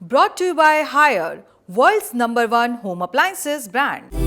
Brought to you by Haier, world's #1 home appliances brand.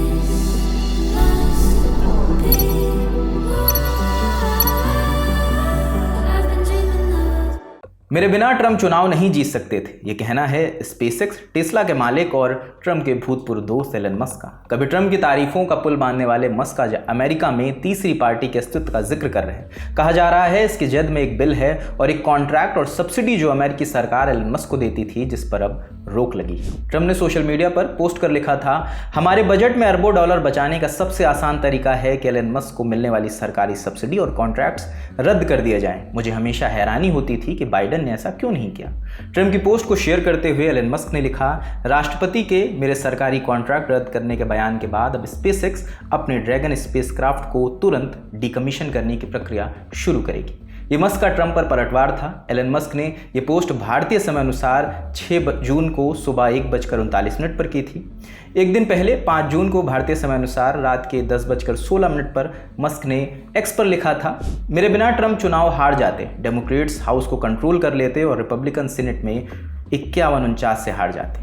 मेरे बिना Trump चुनाव नहीं जीत सकते थे, ये कहना है स्पेसएक्स टेस्ला के मालिक और ट्रम्प के भूतपूर्व दोस्त एलन मस्क का। कभी ट्रम्प की तारीफों का पुल बांधने वाले मस्क आज अमेरिका में तीसरी पार्टी के अस्तित्व का जिक्र कर रहे हैं। कहा जा रहा है इसकी जद में एक बिल है और एक कॉन्ट्रैक्ट और सब्सिडी जो अमेरिकी सरकार एलन मस्क को देती थी, जिस पर अब रोक लगी है। ट्रम्प ने सोशल मीडिया पर पोस्ट कर लिखा था, हमारे बजट में अरबों डॉलर बचाने का सबसे आसान तरीका है कि एलन मस्क को मिलने वाली सरकारी सब्सिडी और कॉन्ट्रैक्ट्स रद्द कर दिए जाएं। मुझे हमेशा हैरानी होती थी कि बाइडेन ने ऐसा क्यों नहीं किया। ट्रम्प की पोस्ट को शेयर करते हुए एलन मस्क ने लिखा, राष्ट्रपति के मेरे सरकारी कॉन्ट्रैक्ट रद्द करने के बयान के बाद अब स्पेसएक्स अपने ड्रैगन स्पेसक्राफ्ट को तुरंत डिकमीशन करने की प्रक्रिया शुरू करेगी। ये मस्क का ट्रम्प पर पलटवार था। एलन मस्क ने यह पोस्ट भारतीय समय अनुसार 6 जून को सुबह 1:39 पर की थी। एक दिन पहले 5 जून को भारतीय समय अनुसार रात के 10:16 पर मस्क ने एक्स पर लिखा था, मेरे बिना ट्रम्प चुनाव हार जाते, डेमोक्रेट्स हाउस को कंट्रोल कर लेते और रिपब्लिकन सीनेट में 51-49 से हार जाते।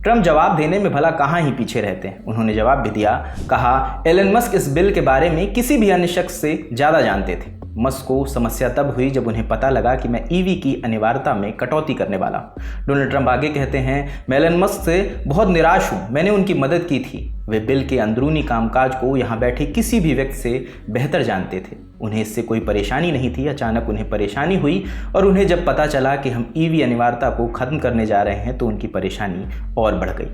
ट्रम्प जवाब देने में भला कहाँ ही पीछे रहते हैं। उन्होंने जवाब भी दिया, कहा एलन मस्क इस बिल के बारे में किसी भी अन्य शख्स से ज़्यादा जानते थे। मस्क को समस्या तब हुई जब उन्हें पता लगा कि मैं ईवी की अनिवार्यता में कटौती करने वाला हूं। डोनाल्ड ट्रम्प आगे कहते हैं, मैं एलन मस्क से बहुत निराश हूं, मैंने उनकी मदद की थी। वे बिल के अंदरूनी कामकाज को यहाँ बैठे किसी भी व्यक्ति से बेहतर जानते थे। उन्हें इससे कोई परेशानी नहीं थी। अचानक उन्हें परेशानी हुई और उन्हें जब पता चला कि हम ईवी अनिवार्यता को खत्म करने जा रहे हैं तो उनकी परेशानी और बढ़ गई।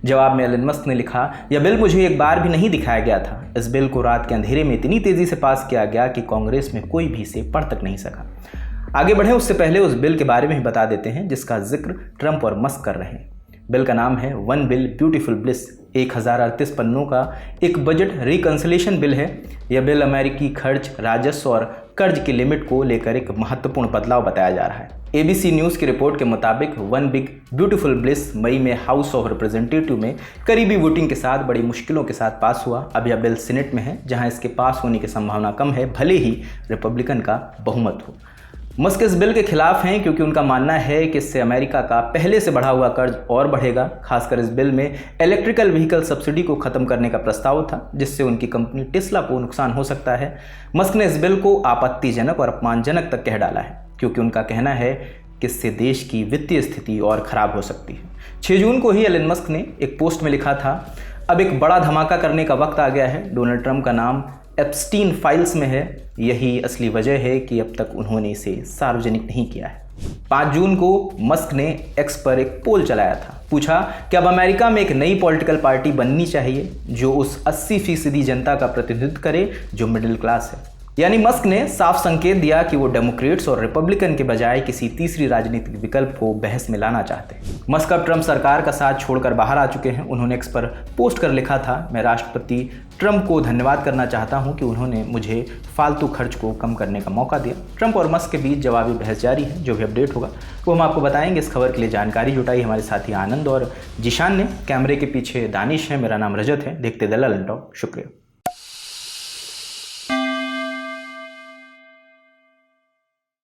जवाब में एलन मस्क ने लिखा, यह बिल मुझे एक बार भी नहीं दिखाया गया था। इस बिल को रात के अंधेरे में इतनी तेजी से पास किया गया कि कांग्रेस में कोई भी इसे पढ़ तक नहीं सका। आगे बढ़े उससे पहले उस बिल के बारे में ही बता देते हैं जिसका जिक्र ट्रम्प और मस्क कर रहे हैं। बिल का नाम है वन बिल ब्यूटीफुल ब्लिस। 1038 पन्नों का एक बजट रिकंसिलेशन बिल है। यह बिल अमेरिकी खर्च, राजस्व और कर्ज की लिमिट को लेकर एक महत्वपूर्ण बदलाव बताया जा रहा है। ABC न्यूज़ की रिपोर्ट के मुताबिक वन बिग ब्यूटीफुल ब्लिस मई में हाउस ऑफ रिप्रेजेंटेटिव में करीबी वोटिंग के साथ बड़ी मुश्किलों के साथ पास हुआ। अब यह बिल सीनेट में है जहां इसके पास होने की संभावना कम है, भले ही रिपब्लिकन का बहुमत हो। मस्क इस बिल के खिलाफ हैं क्योंकि उनका मानना है कि इससे अमेरिका का पहले से बढ़ा हुआ कर्ज और बढ़ेगा। खासकर इस बिल में इलेक्ट्रिकल व्हीकल सब्सिडी को खत्म करने का प्रस्ताव था जिससे उनकी कंपनी टेस्ला को नुकसान हो सकता है। मस्क ने इस बिल को आपत्तिजनक और अपमानजनक तक कह डाला है क्योंकि उनका कहना है कि इससे देश की वित्तीय स्थिति और खराब हो सकती है। 6 जून को ही एलन मस्क ने एक पोस्ट में लिखा था, अब एक बड़ा धमाका करने का वक्त आ गया है। डोनाल्ड ट्रम्प का नाम एप्स्टीन फाइल्स में है। यही असली वजह है कि अब तक उन्होंने इसे सार्वजनिक नहीं किया है। 5 जून को मस्क ने एक्स पर एक पोल चलाया था। पूछा कि अब अमेरिका में एक नई पॉलिटिकल पार्टी बननी चाहिए जो उस 80% जनता का प्रतिनिधित्व करे जो मिडिल क्लास है। यानी मस्क ने साफ संकेत दिया कि वो डेमोक्रेट्स और रिपब्लिकन के बजाय किसी तीसरी राजनीतिक विकल्प को बहस में लाना चाहते हैं। मस्क अब ट्रम्प सरकार का साथ छोड़कर बाहर आ चुके हैं। उन्होंने एक्स पर पोस्ट कर लिखा था, मैं राष्ट्रपति ट्रम्प को धन्यवाद करना चाहता हूं कि उन्होंने मुझे फालतू खर्च को कम करने का मौका दिया। ट्रम्प और मस्क के बीच जवाबी बहस जारी है। जो भी अपडेट होगा वो हम आपको बताएंगे। इस खबर के लिए जानकारी जुटाई हमारे साथी आनंद और जिशान ने। कैमरे के पीछे दानिश है, मेरा नाम रजत है। देखते दलाल टॉक। शुक्रिया।